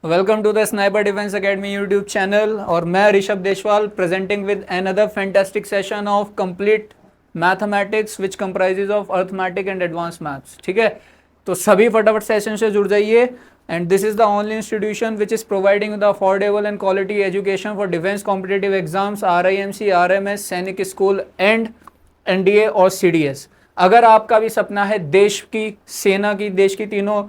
Welcome to the sniper defence academy YouTube channel और मैं Rishabh Deswal presenting with another fantastic session of complete mathematics which comprises of arithmetic and advance maths. ठीक है, तो सभी फटाफट session से जुड़ जाइए। And this is the only institution which is providing the affordable and quality education for defence competitive exams, RIMC, RMS, Sainik school and NDA और CDS। अगर आपका भी सपना है देश की सेना की, देश की तीनों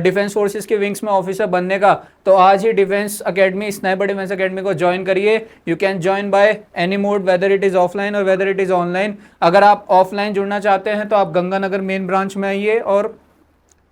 डिफेंस फोर्सेस के विंग्स में ऑफिसर बनने का, तो आज ही defence academy, sniper defence academy को ज्वाइन करिए। You can join by any mode, whether it is offline और वेदर इट इज़ ऑनलाइन। अगर आप ऑफलाइन जुड़ना चाहते हैं तो आप गंगानगर मेन ब्रांच में आइए और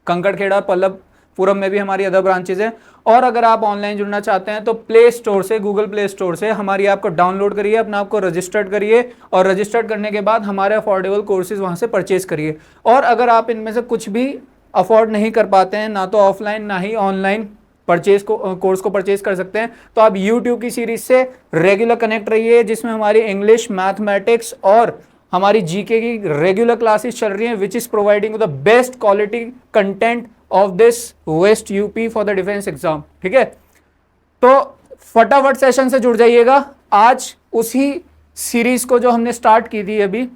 कंकड़खेड़ा, पल्लवपुरम में भी हमारी अदर ब्रांचेज हैं। और अगर आप ऑनलाइन जुड़ना चाहते हैं तो प्ले स्टोर से, गूगल प्ले स्टोर से हमारी ऐप को डाउनलोड करिए, अपने आप को रजिस्टर्ड करिए और रजिस्टर्ड करने के बाद हमारे अफोर्डेबल कोर्सेज वहाँ से परचेज करिए। और अगर आप इनमें से कुछ भी अफोर्ड नहीं कर पाते हैं, ना तो ऑफलाइन ना ही ऑनलाइन कोर्स को परचेज कर सकते हैं, तो आप यूट्यूब की सीरीज से रेगुलर कनेक्ट रहिए, जिसमें हमारी इंग्लिश, मैथमेटिक्स और हमारी जीके की रेगुलर क्लासेस चल रही हैं, विच is providing the best quality content of this west UP for the defence exam. ठीक है, तो फटाफट सेशन से जुड़ जाइएगा। आज उसी सीरीज को जो हमने स्टार्ट की थी अभी,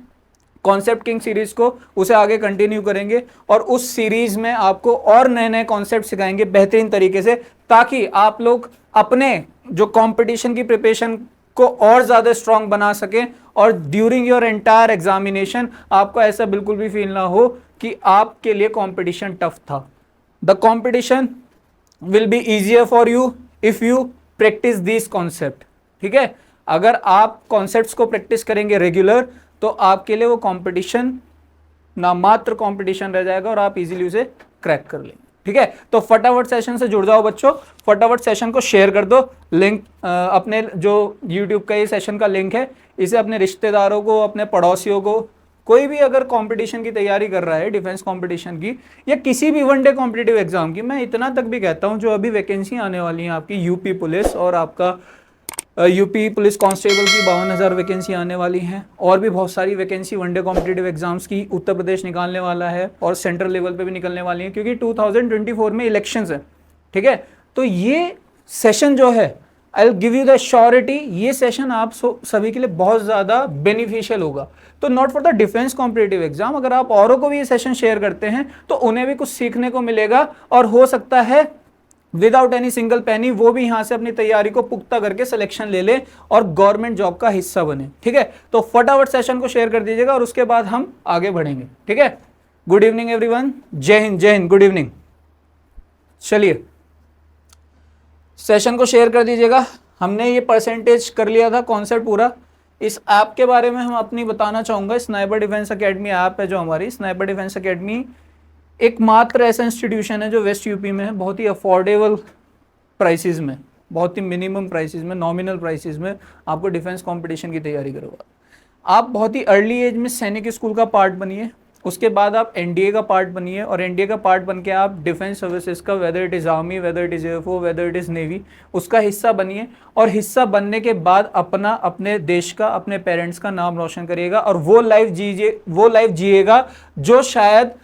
कॉन्सेप्ट किंग सीरीज को, उसे आगे कंटिन्यू करेंगे और उस सीरीज में आपको और नए नए कॉन्सेप्ट सिखाएंगे बेहतरीन तरीके से, ताकि आप लोग अपने जो कंपटीशन की प्रिपरेशन को और ज्यादा स्ट्रांग बना सकें और ड्यूरिंग योर एंटायर एग्जामिनेशन आपको ऐसा बिल्कुल भी फील ना हो कि आपके लिए कंपटीशन टफ था। The competition will be easier for you if you practice this concept. ठीक है, अगर आप कॉन्सेप्ट्स को प्रैक्टिस करेंगे रेगुलर तो आपके लिए वो कंपटीशन ना मात्र कंपटीशन रह जाएगा और आप इजीली उसे क्रैक कर लेंगे। ठीक है, तो फटाफट सेशन से जुड़ जाओ बच्चों, फटाफट सेशन को शेयर कर दो। लिंक अपने जो YouTube का ये सेशन का लिंक है, इसे अपने रिश्तेदारों को, अपने पड़ोसियों को, कोई भी अगर कंपटीशन की तैयारी कर रहा है, डिफेंस कंपटीशन की या किसी भी वनडे कॉम्पिटिटिव एग्जाम की, मैं इतना तक भी कहता हूं, जो अभी वैकेंसी आने वाली हैं आपकी यूपी पुलिस और आपका यूपी पुलिस कांस्टेबल की 52,000 वैकेंसी आने वाली हैं, और भी बहुत सारी वैकेंसी वनडे कॉम्पिटिटिव एग्जाम्स की उत्तर प्रदेश निकालने वाला है और सेंट्रल लेवल पे भी निकलने वाली हैं, क्योंकि 2024 में इलेक्शंस है। ठीक है, तो ये सेशन जो है, I will give you the surety, ये सेशन आप सभी के लिए बहुत ज़्यादा बेनिफिशियल होगा। तो not for the defence competitive exam, अगर आप औरों को भी ये सेशन शेयर करते हैं तो उन्हें भी कुछ सीखने को मिलेगा और हो सकता है विदाउट एनी सिंगल पेनी वो भी यहां से अपनी तैयारी को पुख्ता करके सिलेक्शन ले ले और गवर्नमेंट जॉब का हिस्सा बने। ठीक है, तो फटाफट सेशन को शेयर कर दीजिएगा और उसके बाद हम आगे बढ़ेंगे। ठीक है, गुड इवनिंग एवरीवन, जय हिंद, जय हिंद, गुड इवनिंग। चलिए सेशन को शेयर कर दीजिएगा। हमने ये परसेंटेज कर लिया था कॉन्सेप्ट पूरा। इस ऐप के बारे में हम अपनी बताना चाहूंगा। स्नाइपर डिफेंस एकेडमी ऐप है जो हमारी, स्नाइपर डिफेंस एकेडमी एकमात्र ऐसा इंस्टीट्यूशन है जो वेस्ट यूपी में है, बहुत ही अफोर्डेबल प्राइसेस में, बहुत ही मिनिमम प्राइसेस में, नॉमिनल प्राइसेस में आपको डिफेंस कंपटीशन की तैयारी करवा। आप बहुत ही अर्ली एज में सैनिक स्कूल का पार्ट बनिए, उसके बाद आप NDA का पार्ट बनिए और NDA का पार्ट बन के आप डिफेंस सर्विसेज का, weather it is army, weather it is air force, weather it is navy, उसका हिस्सा बनिए। और हिस्सा बनने के बाद अपने देश का, अपने पेरेंट्स का नाम रोशन करिएगा और वो लाइफ जिएगा जो शायद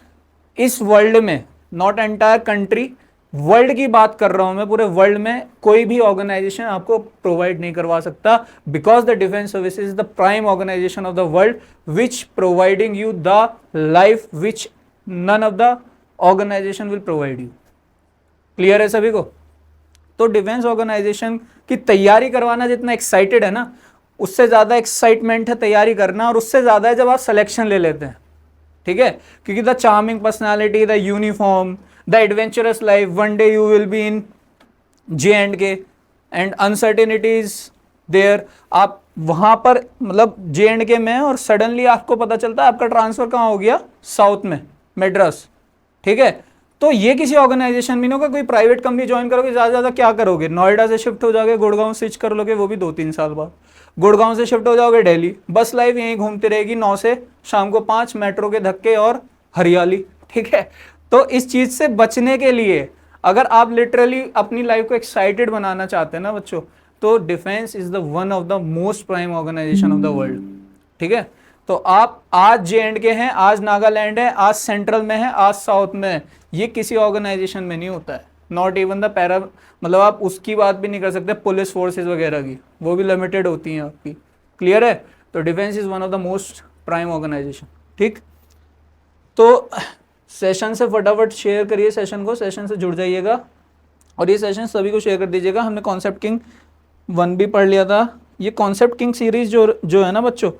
इस वर्ल्ड में, नॉट एंटायर कंट्री, वर्ल्ड की बात कर रहा हूं मैं, पूरे वर्ल्ड में कोई भी ऑर्गेनाइजेशन आपको प्रोवाइड नहीं करवा सकता, because the defence services is the prime organisation of the world which providing you the life which none of the organisation will provide you. Clear है सभी को? तो डिफेंस ऑर्गेनाइजेशन की तैयारी करवाना जितना एक्साइटेड है ना, उससे ज्यादा एक्साइटमेंट है तैयारी करना, और उससे ज्यादा है जब आप सिलेक्शन ले लेते हैं। ठीक है, क्योंकि the charming personality, the uniform, the adventurous life, one day you will be in J&K and uncertainties there. आप वहां पर मतलब J&K में और सडनली आपको पता चलता है आपका ट्रांसफर कहाँ हो गया, साउथ में, मेड्रास। ठीक है, तो ये किसी ऑर्गेनाइजेशन में नहीं होगा। कोई प्राइवेट कंपनी ज्वाइन करोगे, ज़्यादा ज़्यादा क्या करोगे, नोएडा से शिफ्ट हो जाओगे, गुड़गांव स्विच कर लोगे, वो भी 2-3 साल बाद। गुड़गांव से शिफ्ट हो जाओगे दिल्ली, बस लाइफ यहीं घूमती रहेगी, 9 से शाम को 5, मेट्रो के धक्के और हरियाली। ठीक है, तो इस चीज़ से बचने के लिए अगर आप लिटरली अपनी लाइफ को एक्साइटेड बनाना चाहते हैं ना बच्चों, तो defence is the one of the most prime organisation of the world. ठीक है, तो आप आज J&K हैं, आज नागालैंड है, आज सेंट्रल में है, आज साउथ में है, ये किसी ऑर्गेनाइजेशन में नहीं होता है, नॉट इवन द पैरा, मतलब आप उसकी बात भी नहीं कर सकते पुलिस फोर्सेस वगैरह की, वो भी लिमिटेड होती हैं आपकी। क्लियर है? तो defence is one of the most prime organisation. ठीक, तो सेशन से फटाफट शेयर करिए सेशन को, सेशन से जुड़ जाइएगा और ये सेशन सभी को शेयर कर दीजिएगा। हमने कॉन्सेप्ट किंग 1 भी पढ़ लिया था। ये कॉन्सेप्ट किंग सीरीज जो है ना बच्चों,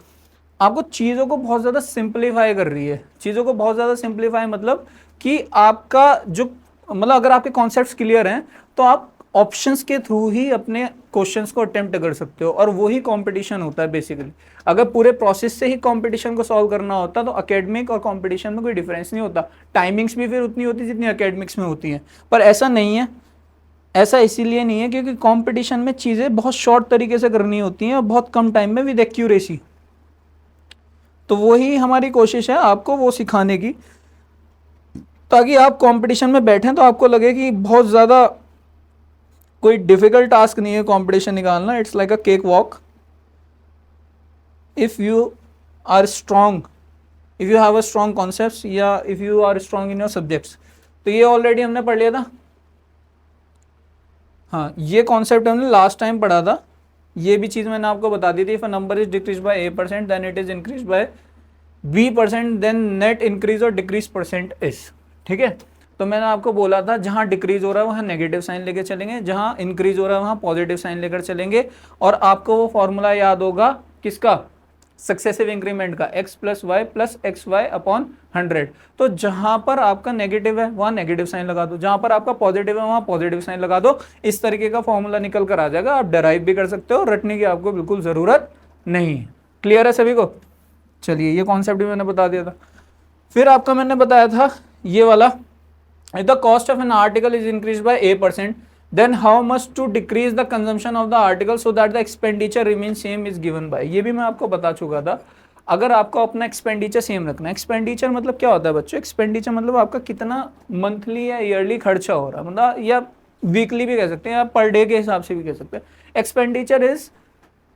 आपको चीज़ों को बहुत ज़्यादा सिंप्लीफाई कर रही है। चीज़ों को बहुत ज़्यादा सिंप्लीफाई मतलब कि आपका जो, मतलब अगर आपके कॉन्सेप्ट्स क्लियर हैं तो आप ऑप्शंस के थ्रू ही अपने क्वेश्चंस को अटेम्प्ट कर सकते हो, और वही कंपटीशन होता है बेसिकली। अगर पूरे प्रोसेस से ही कंपटीशन को सॉल्व करना होता तो एकेडमिक और कंपटीशन में कोई डिफरेंस नहीं होता, टाइमिंग्स भी फिर उतनी होती जितनी एकेडमिक्स में होती हैं। पर ऐसा नहीं है, ऐसा इसीलिए नहीं है क्योंकि कंपटीशन में चीज़ें बहुत शॉर्ट तरीके से करनी होती हैं और बहुत कम टाइम में विद एक्यूरेसी। तो वही हमारी कोशिश है आपको वो सिखाने की, ताकि आप कंपटीशन में बैठें तो आपको लगे कि बहुत ज़्यादा कोई डिफिकल्ट टास्क नहीं है कंपटीशन निकालना। It's like a cake walk if you are strong, if you have a strong concepts या if you are strong in your subjects. तो ये ऑलरेडी हमने पढ़ लिया था। हाँ, ये कॉन्सेप्ट हमने लास्ट टाइम पढ़ा था। ये भी चीज़ मैंने आपको बता दी थी। If a number is decrease by a% then it is increase by b%, then net increase और डिक्रीज परसेंट इज। ठीक है, तो मैंने आपको बोला था जहाँ डिक्रीज हो रहा है वहाँ नेगेटिव साइन लेकर चलेंगे, जहाँ इंक्रीज हो रहा है वहाँ पॉजिटिव साइन लेकर चलेंगे। और आपको वो फॉर्मूला याद होगा किसका, सक्सेसिव इंक्रीमेंट का, x plus y plus x y upon 100। तो जहां पर आपका नेगेटिव है वहां नेगेटिव साइन लगा दो, जहां पर आपका पॉजिटिव है वहां पॉजिटिव साइन लगा दो। इस तरीके का फॉर्मूला निकल कर आ जाएगा। आप डराइव भी कर सकते हो, रटने की आपको बिल्कुल जरूरत नहीं है। क्लियर है सभी को? चलिए, ये कॉन्सेप्ट भी मैंने बता दिया था। फिर आपका मैंने बताया था ये वाला, the cost of an article is increase bye a%, then how much to decrease the consumption of the article so that the expenditure remains same is given by। ये भी मैं आपको बता चुका था। अगर आपको अपना एक्सपेंडिचर सेम रखना है, एक्सपेंडिचर मतलब क्या होता है बच्चों, एक्सपेंडिचर मतलब आपका कितना मंथली या ईयरली खर्चा हो रहा है, मतलब या वीकली भी कह सकते हैं या पर डे के हिसाब से भी कह सकते हैं। एक्सपेंडिचर इज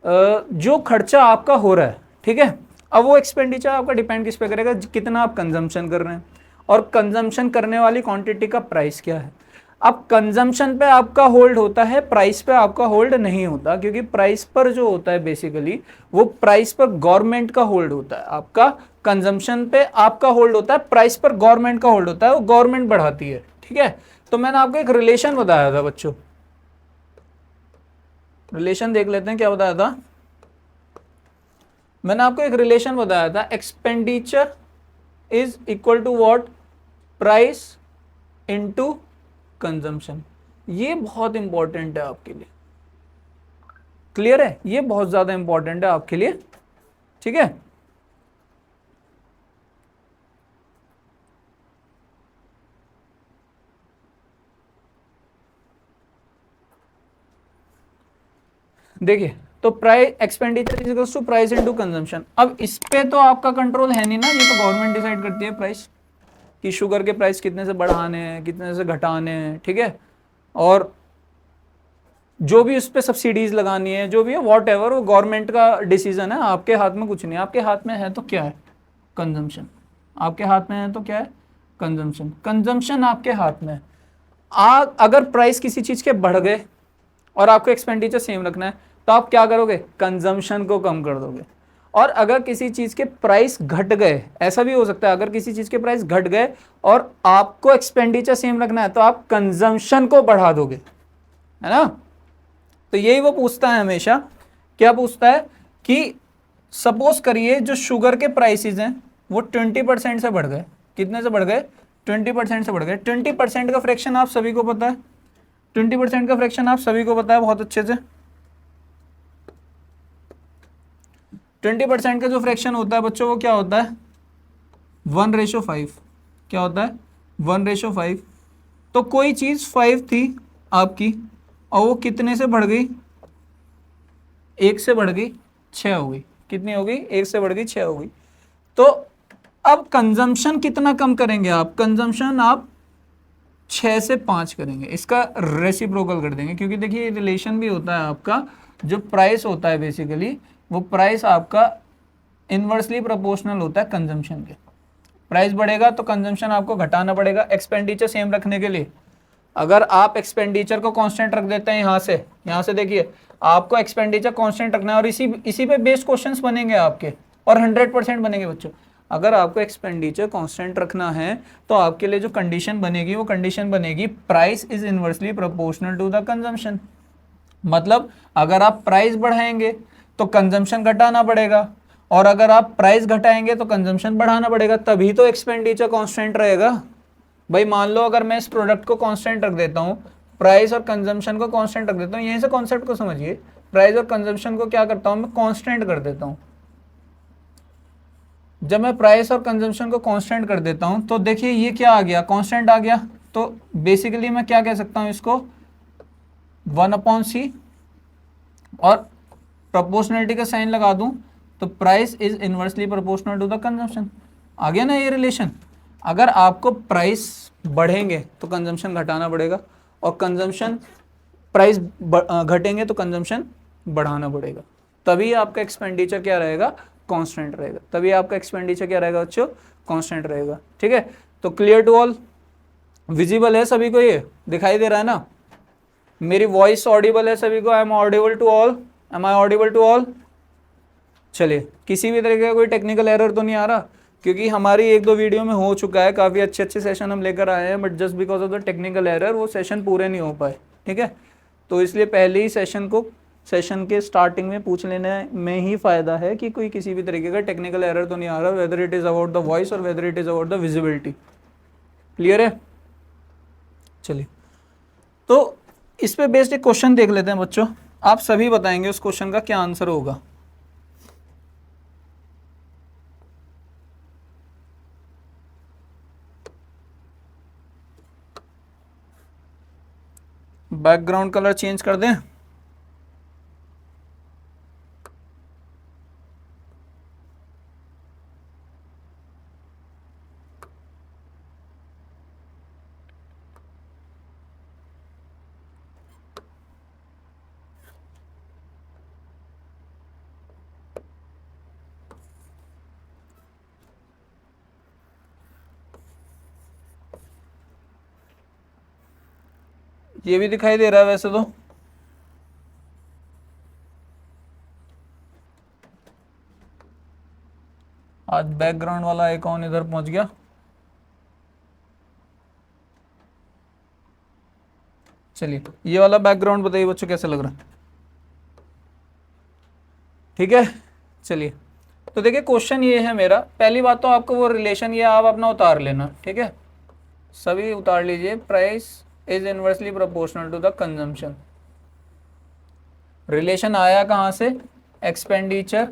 जो खर्चा आपका हो रहा है। ठीक है, अब वो एक्सपेंडिचर आपका डिपेंड किस पे करेगा, कितना आप कंजम्पशन कर रहे हैं और कंजम्पशन करने वाली क्वांटिटी का प्राइस क्या है। अब कंजम्पशन पे आपका होल्ड होता है, प्राइस पे आपका होल्ड नहीं होता, क्योंकि प्राइस पर जो होता है बेसिकली वो प्राइस पर गवर्नमेंट का होल्ड होता है। आपका कंजम्पशन पे आपका होल्ड होता है, प्राइस पर गवर्नमेंट का होल्ड होता है, वो गवर्नमेंट बढ़ाती है। ठीक है, तो मैंने आपको एक रिलेशन बताया था बच्चों, रिलेशन देख लेते हैं क्या बताया था। मैंने आपको एक रिलेशन बताया था, expenditure is equal to what, price into consumption. ये बहुत इंपॉर्टेंट है आपके लिए। क्लियर है? ये बहुत ज्यादा इंपॉर्टेंट है आपके लिए। ठीक है, देखिए, तो price expenditure is equals to price into consumption. अब इस पे तो आपका कंट्रोल है नहीं ना, ये तो गवर्नमेंट डिसाइड करती है प्राइस, कि शुगर के प्राइस कितने से बढ़ाने हैं कितने से घटाने हैं। ठीक है, और जो भी उस पर सब्सिडीज लगानी है, जो भी है वॉट एवर, वो गवर्नमेंट का डिसीजन है, आपके हाथ में कुछ नहीं। आपके हाथ में है तो क्या है, कंजम्पशन। आपके हाथ में है तो क्या है, कंजम्पशन। कंजम्पशन आपके हाथ में है। अगर प्राइस किसी चीज के बढ़ गए और आपको एक्सपेंडिचर सेम रखना है तो आप क्या करोगे, कंजम्पशन को कम कर दोगे। और अगर किसी चीज के प्राइस घट गए, ऐसा भी हो सकता है, अगर किसी चीज के प्राइस घट गए और आपको एक्सपेंडिचर सेम रखना है तो आप कंजम्पशन को बढ़ा दोगे, है ना। तो यही वो पूछता है हमेशा, क्या पूछता है कि सपोज करिए जो शुगर के प्राइसेस हैं वो 20% से बढ़ गए। कितने से बढ़ गए, 20% से बढ़ गए। 20% का फ्रैक्शन आप सभी को पता है, 20% का फ्रैक्शन आप सभी को पता है बहुत अच्छे से। 20% का जो फ्रैक्शन होता है बच्चों वो क्या होता है, 1:5। क्या होता है, 1:5। तो कोई चीज 5 थी आपकी और वो कितने से बढ़ गई, 1 से बढ़ गई 6 हो गई। कितनी हो गई, 1 से बढ़ गई 6 हो गई। तो अब कंजम्पशन कितना कम करेंगे आप, कंजम्पशन आप 6 से 5 करेंगे, इसका रेसिप्रोकल कर देंगे। क्योंकि देखिए रिलेशन भी होता है आपका, जो प्राइस होता है बेसिकली वो प्राइस आपका इनवर्सली प्रोपोर्शनल होता है कंजम्पशन के। प्राइस बढ़ेगा तो कंजम्पशन आपको घटाना पड़ेगा एक्सपेंडिचर सेम रखने के लिए। अगर आप एक्सपेंडिचर को कांस्टेंट रख देते हैं यहाँ से देखिए आपको एक्सपेंडिचर कांस्टेंट रखना है और इसी पे बेस्ड क्वेश्चंस बनेंगे आपके और 100% बनेंगे बच्चों। अगर आपको एक्सपेंडिचर कांस्टेंट रखना है तो आपके लिए जो कंडीशन बनेगी वो कंडीशन बनेगी price is inversely proportional to the consumption. मतलब अगर आप प्राइस बढ़ाएंगे तो कंजम्पशन घटाना पड़ेगा और अगर आप प्राइस घटाएंगे तो कंजम्पशन बढ़ाना पड़ेगा, तभी तो एक्सपेंडिचर कांस्टेंट रहेगा। भाई मान लो अगर मैं इस प्रोडक्ट को कांस्टेंट रख देता हूँ, प्राइस और कंजम्पशन को कांस्टेंट रख देता हूँ, यहीं से कॉन्सेप्ट को समझिए, प्राइस और कंजम्पशन को क्या करता हूँ मैं कांस्टेंट कर देता हूँ। जब मैं प्राइस और कंजम्पशन को कांस्टेंट कर देता हूँ तो देखिए ये क्या आ गया, कांस्टेंट आ गया। तो बेसिकली मैं क्या कह सकता हूँ इसको 1/c और प्रोपोर्शनलिटी का साइन लगा दूं तो price is inversely proportional to the consumption. आ गया ना ये रिलेशन। अगर आपको प्राइस बढ़ेंगे तो कंजम्पशन घटाना पड़ेगा और कंजम्पशन प्राइस घटेंगे तो कंजम्पशन बढ़ाना पड़ेगा, तभी आपका एक्सपेंडिचर क्या रहेगा, कांस्टेंट रहेगा। तभी आपका एक्सपेंडिचर क्या रहेगा बच्चों, कांस्टेंट रहेगा। ठीक है, तो क्लियर टू ऑल, विजिबल है सभी को, ये दिखाई दे रहा है ना, मेरी वॉइस ऑडिबल है सभी को, I am audible to all, am I audible to all. चलिए, किसी भी तरीके का कोई टेक्निकल एरर तो नहीं आ रहा, क्योंकि हमारी 1-2 वीडियो में हो चुका है, काफ़ी अच्छे सेशन हम लेकर आए हैं, but just because of the technical error वो सेशन पूरे नहीं हो पाए। ठीक है, तो इसलिए पहले ही सेशन के स्टार्टिंग में पूछ लेने में ही फ़ायदा है कि कोई किसी भी तरीके का टेक्निकल एरर तो नहीं आ रहा, whether it is about the voice और whether it is about the visibility. Clear है? चलिए, तो इस पे बेस्ड एक क्वेश्चन देख लेते हैं बच्चों, आप सभी बताएंगे उस क्वेश्चन का क्या आंसर होगा। बैकग्राउंड कलर चेंज कर दें? ये भी दिखाई दे रहा है वैसे तो। आज बैकग्राउंड वाला आइकॉन इधर पहुंच गया। चलिए, ये वाला बैकग्राउंड बताइए बच्चों कैसा लग रहा है? ठीक है, चलिए, तो देखिए क्वेश्चन ये है मेरा, पहली बात तो आपको वो रिलेशन ये आप अपना उतार लेना। ठीक है, सभी उतार लीजिए, price is inversely proportional to the consumption. Relation आया कहाँ से, expenditure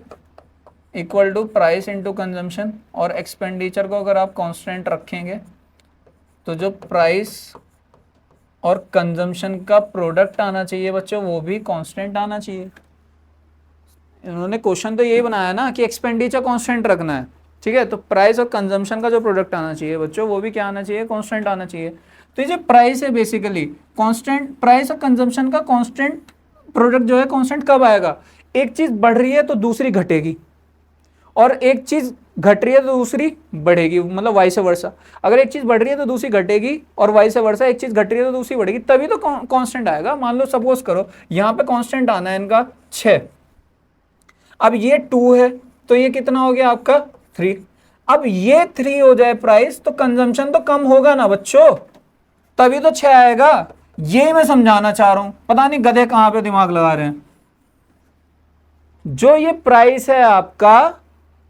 equal to price into consumption, और एक्सपेंडिचर को अगर आप कांस्टेंट रखेंगे तो जो प्राइस और कंजम्पशन का प्रोडक्ट आना चाहिए बच्चों वो भी कांस्टेंट आना चाहिए। इन्होंने क्वेश्चन तो यही बनाया ना कि एक्सपेंडिचर कांस्टेंट रखना है। ठीक है, तो प्राइस और कंजम्पशन का जो प्रोडक्ट आना चाहिए बच्चों वो भी क्या आना चाहिए, कांस्टेंट आना चाहिए। तो ये जो प्राइस है बेसिकली कांस्टेंट, प्राइस और कंजम्पशन का कांस्टेंट प्रोडक्ट जो है कांस्टेंट कब आएगा, एक चीज बढ़ रही है तो दूसरी घटेगी, और एक चीज घट रही है तो दूसरी बढ़ेगी, मतलब वाइस वर्सा। अगर एक चीज बढ़ रही है तो दूसरी घटेगी और वाइस वर्सा, एक चीज घट रही है तो दूसरी बढ़ेगी, तभी तो कांस्टेंट आएगा। मान लो सपोज करो यहाँ पे कांस्टेंट आना है इनका 6, अब ये 2 है तो ये कितना हो गया आपका 3। अब ये 3 हो जाए प्राइस तो कंजम्पशन तो कम होगा ना बच्चों, तभी तो 6 आएगा। ये मैं समझाना चाह रहा हूं, पता नहीं गधे कहां पे दिमाग लगा रहे हैं। जो ये प्राइस है आपका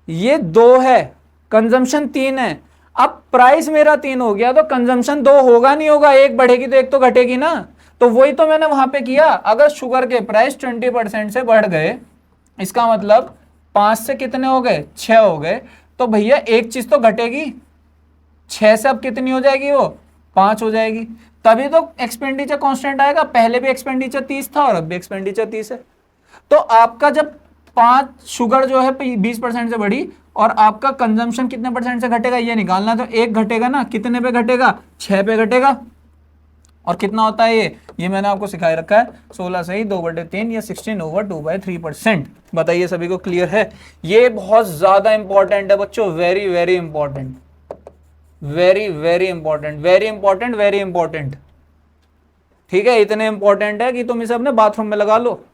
ये 2 है, कंजम्पशन 3 है। अब प्राइस मेरा 3 हो गया तो कंजम्पशन 2 होगा नहीं होगा, एक बढ़ेगी तो एक तो घटेगी ना। तो वही तो मैंने वहां पे किया, अगर शुगर के प्राइस 20% से बढ़ गए, इसका मतलब 5 से कितने हो गए, 6 हो गए, तो भैया एक चीज तो घटेगी, 6 से अब कितनी हो जाएगी, वो 5 हो जाएगी, तभी तो एक्सपेंडिचर कांस्टेंट आएगा। पहले भी एक्सपेंडिचर 30 था और अब भी एक्सपेंडिचर 30 है। तो आपका जब 5 शुगर जो है 20% से बढ़ी और आपका कंजम्पशन कितने परसेंट से घटेगा ये निकालना, तो एक घटेगा ना, कितने पे घटेगा, 6 पे घटेगा। और कितना होता है ये मैंने आपको सिखाए रखा है, 16 सही 2/3 या 16/2/3%। बताइए सभी को क्लियर है? ये बहुत ज्यादा इंपॉर्टेंट है बच्चों, very very important, very very important, very important, very important. ठीक है, इतने इंपॉर्टेंट है कि तुम इसे अपने बाथरूम में लगा लो।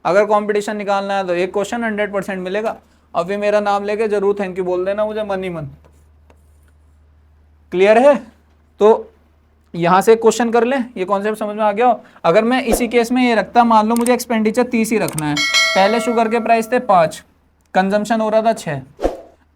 अगर कंपटीशन निकालना है तो एक क्वेश्चन 100% मिलेगा। अभी मेरा नाम लेके जरूर थैंक यू बोल देना मुझे मन ही मन। क्लियर है? तो यहां से क्वेश्चन कर लें, ये कॉन्सेप्ट समझ में आ गया हो। अगर मैं इसी केस में ये रखता, मान लो मुझे एक्सपेंडिचर 30 ही रखना है, पहले शुगर के प्राइस थे 5, कंजम्पशन हो रहा था 6,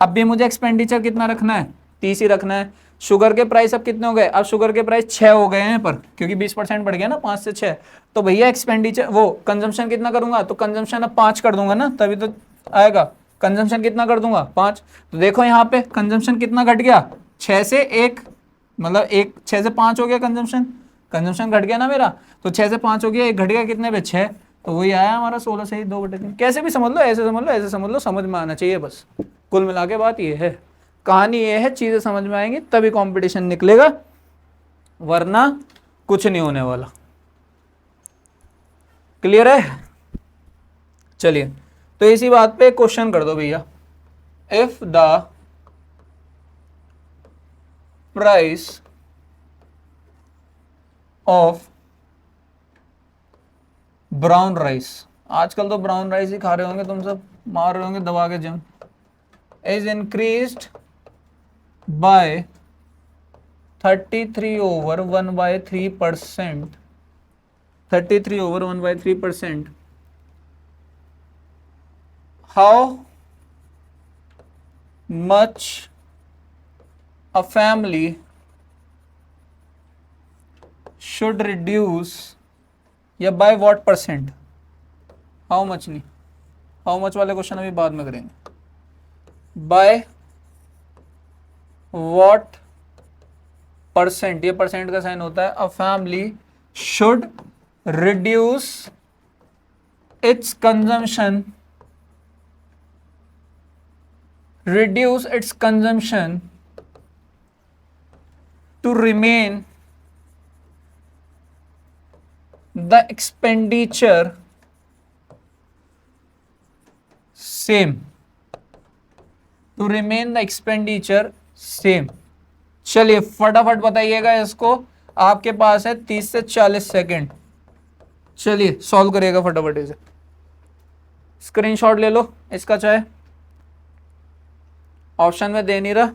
अब भी मुझे एक्सपेंडिचर कितना रखना है, 30 ही रखना है। शुगर के प्राइस अब कितने हो गए, अब शुगर के प्राइस 6 हो गए हैं, पर क्योंकि 20% बढ़ गया ना 5 से 6, तो भैया एक्सपेंडिचर वो कंजम्पशन कितना करूंगा, तो कंजम्पशन अब 5 कर दूंगा ना, तभी तो आएगा। कंजम्पशन कितना कर दूंगा, 5। तो देखो यहाँ पे कंजम्पशन कितना घट गया, 6 से 1, मतलब 6 से 5 हो गया कंजम्पशन, कंजम्पशन घट गया ना मेरा, तो 6 से 5 हो गया, 1 घट गया कितने पे, 6, तो वही आया हमारा 16 से ही 2/3। कैसे भी समझ लो, ऐसे समझ लो, ऐसे समझ लो, समझ में आना चाहिए बस। कुल मिला के बात ये है, कहानी ये है, चीजें समझ में आएंगी तभी कंपटीशन निकलेगा, वरना कुछ नहीं होने वाला। क्लियर है? चलिए, तो इसी बात पे क्वेश्चन कर दो भैया। If the price of brown rice, आजकल तो ब्राउन राइस ही खा रहे होंगे तुम सब, मार रहे होंगे दबा के gym, is increased bye 33/1/3%, 33/1/3%, how much a family should reduce, या by what percent, how much नहीं, हाउ मच वाले क्वेश्चन अभी बाद में करेंगे, बाय व्हाट परसेंट, ये परसेंट का साइन होता है, a family should reduce its consumption, reduce its consumption to remain the expenditure same, to remain the expenditure same। चलिए फटाफट बताइएगा इसको, आपके पास है 30 से 40 सेकेंड, चलिए सॉल्व करिएगा फटाफट इसे, स्क्रीनशॉट ले लो इसका, चाहे ऑप्शन में दे नहीं रहा।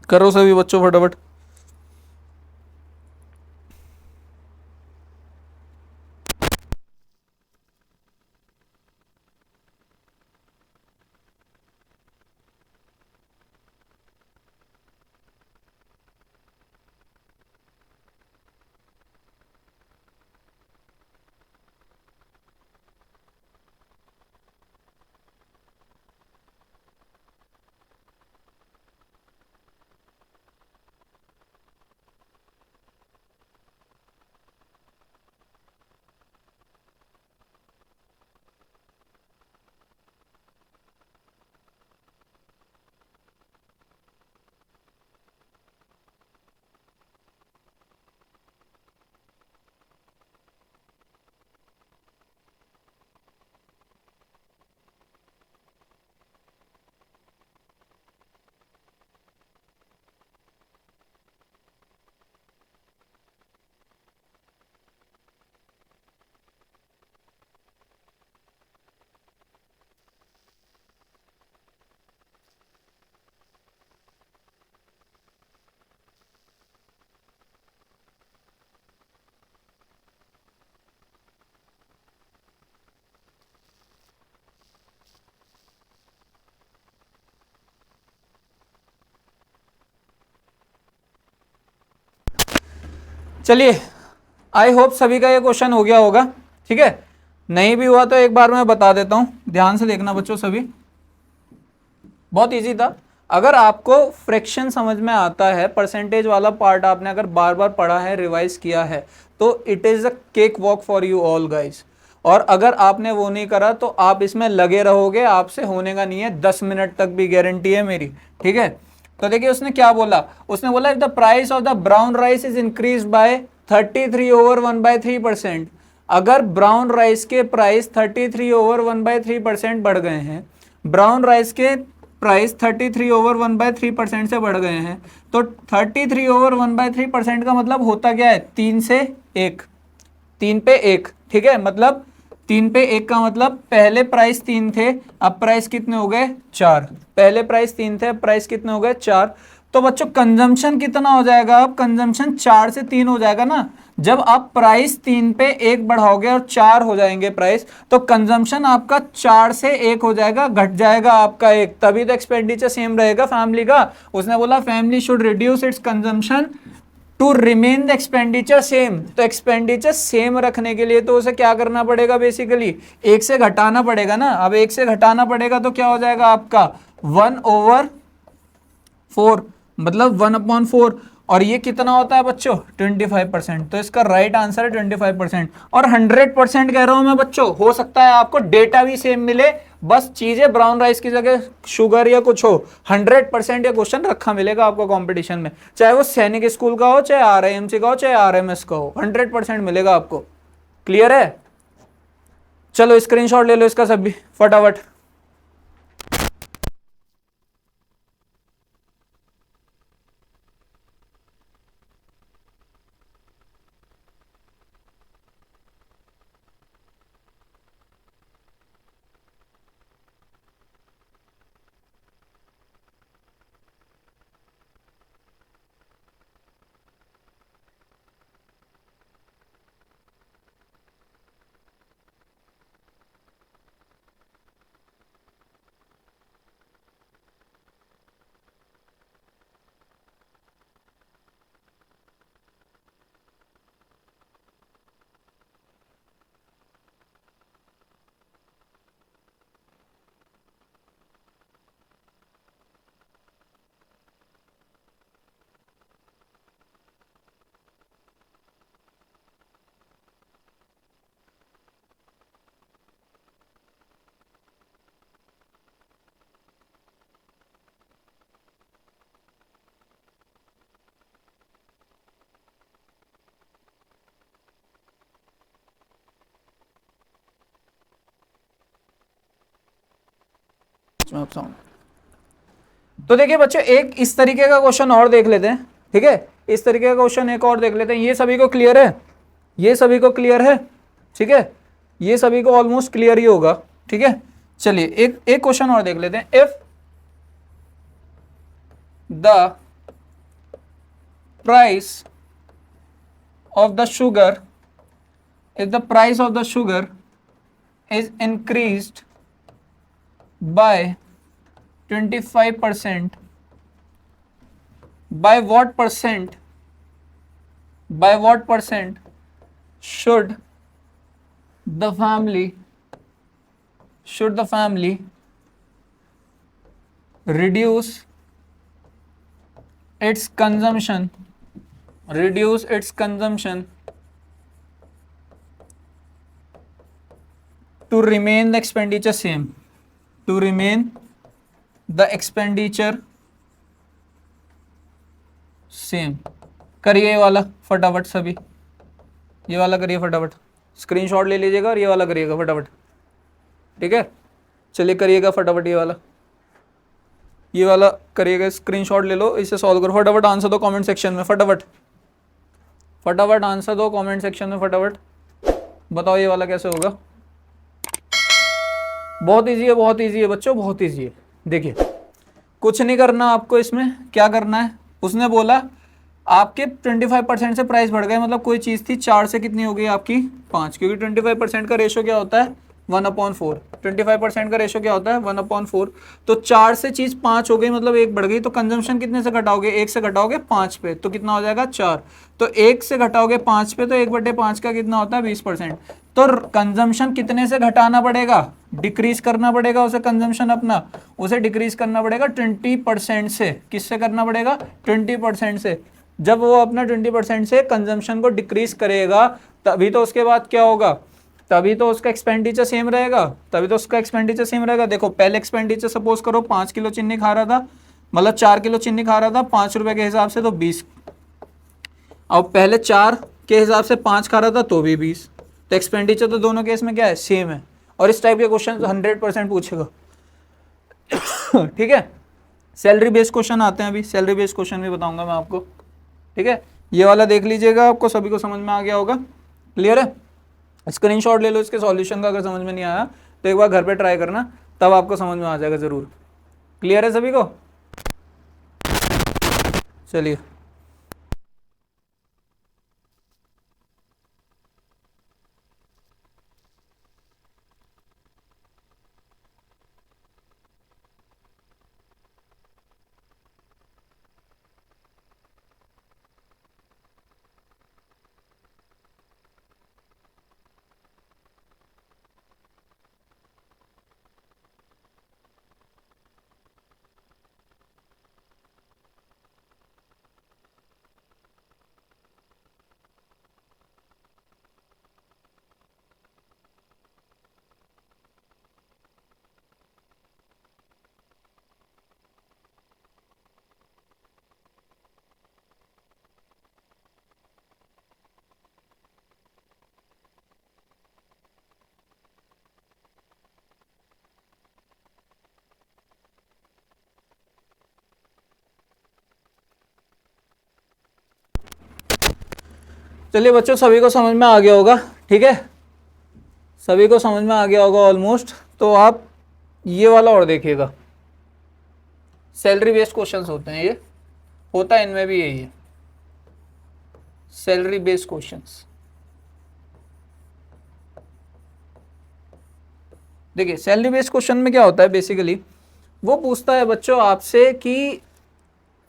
करो सभी बच्चों फटाफट। चलिए आई होप सभी का ये क्वेश्चन हो गया होगा, ठीक है, नहीं भी हुआ तो एक बार मैं बता देता हूं, ध्यान से देखना बच्चों सभी, बहुत इजी था। अगर आपको फ्रैक्शन समझ में आता है, परसेंटेज वाला पार्ट आपने अगर बार बार पढ़ा है, रिवाइज किया है, तो it is a cake walk for you all guys. और अगर आपने वो नहीं करा तो आप इसमें लगे रहोगे, आपसे होने का नहीं है, 10 मिनट तक भी गारंटी है मेरी, ठीक है। तो देखिए उसने क्या बोला, उसने बोला if the price of the brown rice is increase bye 33/1/3%, अगर ब्राउन राइस के प्राइस 33/1/3% बढ़ गए हैं, ब्राउन राइस के प्राइस 33/1/3% से बढ़ गए हैं, तो 33/1/3% का मतलब होता क्या है, 3 से 1, 3 पे 1, ठीक है, मतलब 3 पे 1 का मतलब पहले प्राइस 3 थे, अब प्राइस कितने हो गए 4, पहले प्राइस 3 थे, अब प्राइस कितने हो गए 4। तो बच्चों कंजम्पशन कितना हो जाएगा, अब कंजम्पशन 4 से 3 हो जाएगा ना, जब आप प्राइस 3 पे 1 बढ़ाओगे और 4 हो जाएंगे प्राइस, तो कंजम्पशन आपका 4 से 1 हो जाएगा, घट जाएगा आपका 1, तभी तो एक्सपेंडिचर सेम रहेगा फैमिली का। उसने बोला family should reduce its consumption to remain the expenditure same, तो एक्सपेंडिचर सेम रखने के लिए तो उसे क्या करना पड़ेगा, बेसिकली 1 से घटाना पड़ेगा ना। अब 1 से घटाना पड़ेगा तो क्या हो जाएगा आपका 1/4, मतलब 1/4, और ये कितना होता है बच्चों 25%, तो इसका राइट आंसर है 25%। और 100% कह रहा हूं मैं बच्चों, हो सकता है आपको डेटा भी सेम मिले, बस चीजें ब्राउन राइस की जगह शुगर या कुछ हो, 100% या क्वेश्चन रखा मिलेगा आपको कंपटीशन में, चाहे वो सैनिक स्कूल का हो, चाहे RIMC का हो, चाहे RMS का हो, 100% मिलेगा आपको। क्लियर है? चलो स्क्रीनशॉट ले लो इसका सब भी फटाफट। तो देखिए बच्चों एक इस तरीके का क्वेश्चन और देख लेते हैं, ठीक है, इस तरीके का क्वेश्चन एक और देख लेते हैं। ये सभी को क्लियर है, ये सभी को क्लियर है, ठीक है, ये सभी को ऑलमोस्ट क्लियर ही होगा, ठीक है। चलिए एक एक क्वेश्चन और देख लेते हैं। If the price of the sugar, if the price of the sugar is increased by 25%, by what percent should the family reduce its consumption to remain the expenditure same, करिए ये वाला फटाफट सभी, ये वाला करिए फटाफट, स्क्रीनशॉट ले लीजिएगा और ये वाला करिएगा फटाफट, ठीक है। चलिए करिएगा फटाफट, ये वाला करिएगा, स्क्रीनशॉट ले लो, इसे सॉल्व करो फटाफट, आंसर दो कमेंट सेक्शन में फटाफट आंसर दो कमेंट सेक्शन में फटाफट, बताओ ये वाला कैसे होगा। बहुत इजी है बच्चों, बहुत इजी है। देखिए कुछ नहीं करना आपको, इसमें क्या करना है, उसने बोला आपके 25% से प्राइस बढ़ गए, मतलब कोई चीज़ थी 4 से कितनी हो गई आपकी 5, क्योंकि 25% का रेशो क्या होता है 1/4, 25% का रेशो क्या होता है 1/4, तो 4 से चीज़ 5 हो गई, मतलब 1 बढ़ गई, तो कंजम्पशन कितने से घटाओगे, 1 से घटाओगे 5 पे, तो कितना हो जाएगा 4, तो 1 से घटाओगे 5 पे, तो 1/5 का कितना होता है 20%, तो कंजम्पशन कितने से घटाना पड़ेगा, डिक्रीज करना पड़ेगा उसे, कंजम्पशन अपना उसे डिक्रीज करना पड़ेगा 20% से, किससे करना पड़ेगा 20% से। जब वो अपना 20% से कंजम्पशन को डिक्रीज करेगा तभी तो उसके बाद क्या होगा, तभी तो उसका एक्सपेंडिचर सेम रहेगा, देखो पहले एक्सपेंडिचर सपोज करो 5 किलो चीनी खा रहा था, मतलब 4 किलो चीनी खा रहा था 5 रुपए के हिसाब से तो 20, अब पहले 4 के हिसाब से 5 खा रहा था तो भी 20। तो एक्सपेंडिचर तो दोनों केस में क्या है, सेम है। और इस टाइप के क्वेश्चन 100% पूछेगा। ठीक है, सैलरी बेस्ड क्वेश्चन आते हैं, अभी सैलरी बेस्ड क्वेश्चन भी बताऊंगा मैं आपको। ठीक है, ये वाला देख लीजिएगा, आपको सभी को समझ में आ गया होगा, क्लियर है। स्क्रीनशॉट ले लो इसके सॉल्यूशन का, अगर समझ में नहीं आया तो एक बार घर पे ट्राई करना, तब आपको समझ में आ जाएगा जरूर। क्लियर है सभी को, चलिए। चलिए बच्चों, सभी को समझ में आ गया होगा, ठीक है, सभी को समझ में आ गया होगा ऑलमोस्ट। तो आप ये वाला और देखिएगा, सैलरी बेस्ड क्वेश्चंस होते हैं, ये होता है इनमें भी यही है, सैलरी बेस्ड क्वेश्चंस। देखिए सैलरी बेस्ड क्वेश्चन में क्या होता है, बेसिकली वो पूछता है बच्चों आपसे कि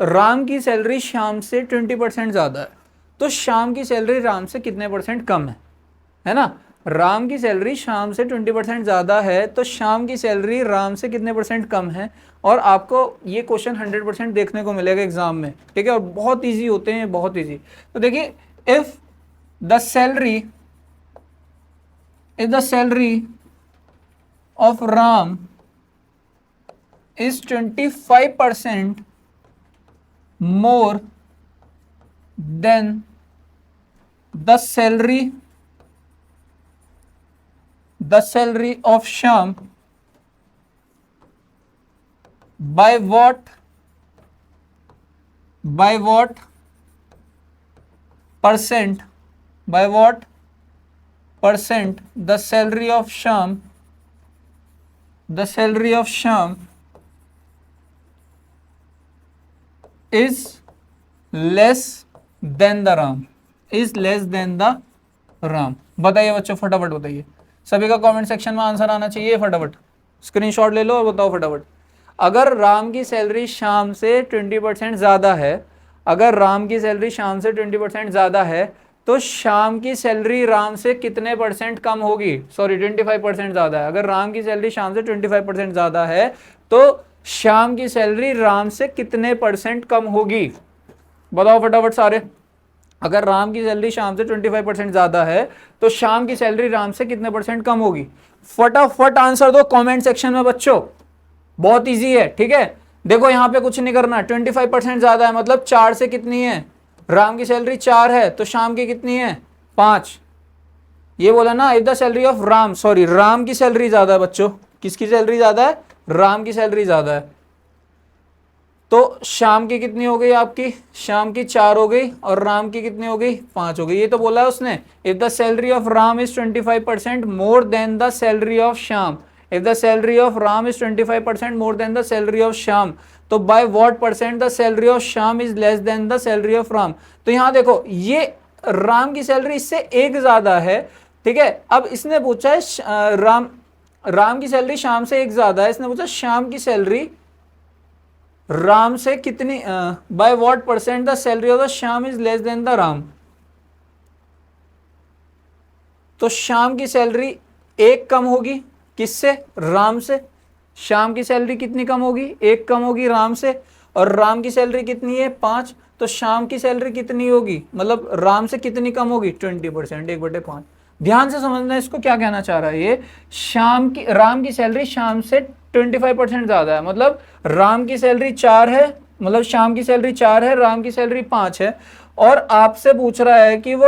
राम की सैलरी श्याम से 20% ज़्यादा है, तो श्याम की सैलरी राम से कितने % कम है ना। राम की सैलरी श्याम से 20% ज़्यादा है, तो श्याम की सैलरी राम से कितने % कम है। और आपको ये क्वेश्चन 100% देखने को मिलेगा एग्जाम में, ठीक है, और बहुत ईजी होते हैं, बहुत ईजी। तो देखिए, if the salary of Ram is 25% more than the salary of Shyam, by what percent the salary of Shyam is less than the Ram। बताइए बच्चों, फटाफट बताइए, सभी का कमेंट सेक्शन में आंसर आना चाहिए, फटाफट स्क्रीनशॉट ले लो और बताओ फटाफट। अगर राम की सैलरी शाम से 20% ज़्यादा है, अगर राम की सैलरी शाम से 20% ज़्यादा है, तो शाम की सैलरी राम से कितने % कम होगी। सॉरी, 25% ज़्यादा है। अगर राम की सैलरी शाम से 25% ज़्यादा है, तो शाम की सैलरी राम से कितने % कम होगी, बताओ फटाफट सारे। अगर राम की सैलरी शाम से 25% ज़्यादा है, तो शाम की सैलरी राम से कितने % कम होगी। फटाफट आंसर दो कमेंट सेक्शन में बच्चों, बहुत इजी है, ठीक है। देखो यहाँ पे कुछ नहीं करना, 25% ज़्यादा है मतलब 4 से कितनी है, राम की सैलरी 4 है, तो शाम की कितनी है, 5। ये बोला ना, if the salary of Ram, sorry Ram की सैलरी ज़्यादा है बच्चों, किसकी सैलरी ज़्यादा है, राम की सैलरी ज़्यादा है, तो शाम की कितनी हो गई आपकी, शाम की 4 हो गई, और राम की कितनी हो गई, 5 हो गई। ये तो बोला है उसने, if the salary of Ram is 25% more than the salary of Shyam, if the salary of Ram is 25% more than the salary of Shyam, तो by what % the salary of Shyam is less than the salary of Ram. तो यहां देखो, ये राम की salary इससे 1 ज्यादा है, ठीक है। अब इसने पूछा है राम की सैलरी श्याम से 1 ज्यादा है, इसने पूछा श्याम की सैलरी राम से कितनी, bye what % the salary of the Shyam is less than the Ram. तो श्याम की सैलरी 1 कम होगी, किससे, राम से। श्याम की सैलरी कितनी कम होगी, 1 कम होगी राम से, और राम की सैलरी कितनी है, 5। तो श्याम की सैलरी कितनी होगी, मतलब राम से कितनी कम होगी, 20%, 1/5। ध्यान से समझना इसको क्या कहना चाह रहा है ये, राम की सैलरी श्याम से 25% ज्यादा है। मतलब राम की सैलरी 4 है, मतलब श्याम की सैलरी 4 है, राम की सैलरी 5 है, और आपसे पूछ रहा है कि वो